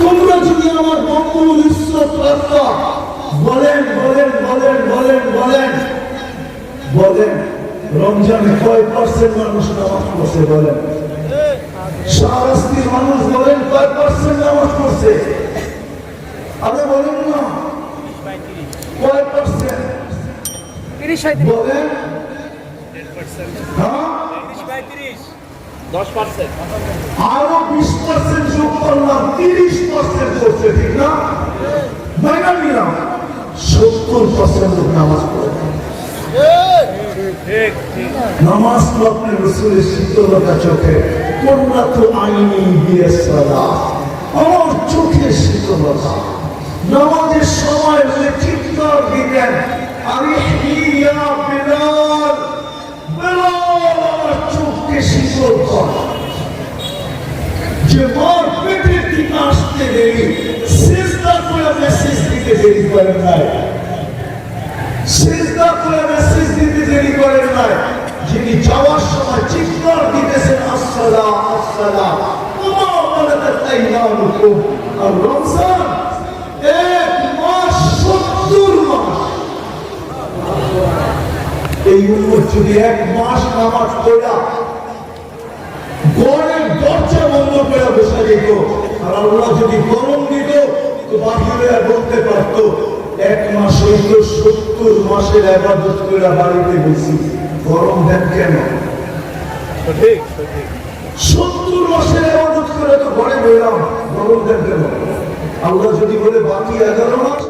তোমরা যদি আমার বন্ধুর ইজ্জত রাখতা, বলেন বলেন বলেন বলেন বলেন বলেন রমজানে কয় পার্সেন্ট মানুষ নামাজ পড়ছে? বলেন শাহরাস্তির মানুষ বলেন কয় পার্সেন্ট নামাজ পড়ছে? আপনি বলেন না কয় পার্সেন্ট? বলেন আরো 20% যোগ করলাম, 30% করছে, ঠিক না? মাইনা নিলাম 70% লোক নামাজ পড়ে। নামাজ তো আপনার রসুলের শীতলতা চোখে, কন্যা তো আইনি বিয়ে সালা, আমার চোখে শীতলতা। নামাজের সময় বলে চিৎকার দিতেন, আরে ইয়া বেলাল, বেলাল আমার চোখকে শীতল কর। যে মার পেটের দিকে আসতে দেরি, সিজদা করে মেসেজ দিতে দেরি করেন নাই, সিজদা করে মেসেজ দিতে দেরি করেন নাই, যিনি যাওয়ার সময় চিৎকার দিতেছেন আসসালাম আসসালাম ওয়া বারাকাতুহু আইমানুকুম। আর রমজান এক মাস 70 মাস, এই উম্মত যদি এক মাস নামাজ পড়া গড়ের দরজা বন্ধ করে বসে যেত, আর আল্লাহ যদি গরম দিত তো বাহিরে বলতে পারত এক মাস হইল 70 মাসের ইবাদত করে বাড়িতে গেছি, গরম দেন কেন? 70 মাসের ইবাদত করে তো ঘরে বেরাম, গরম দেন কেন? আল্লাহ যদি বলে বাকি 11 মাস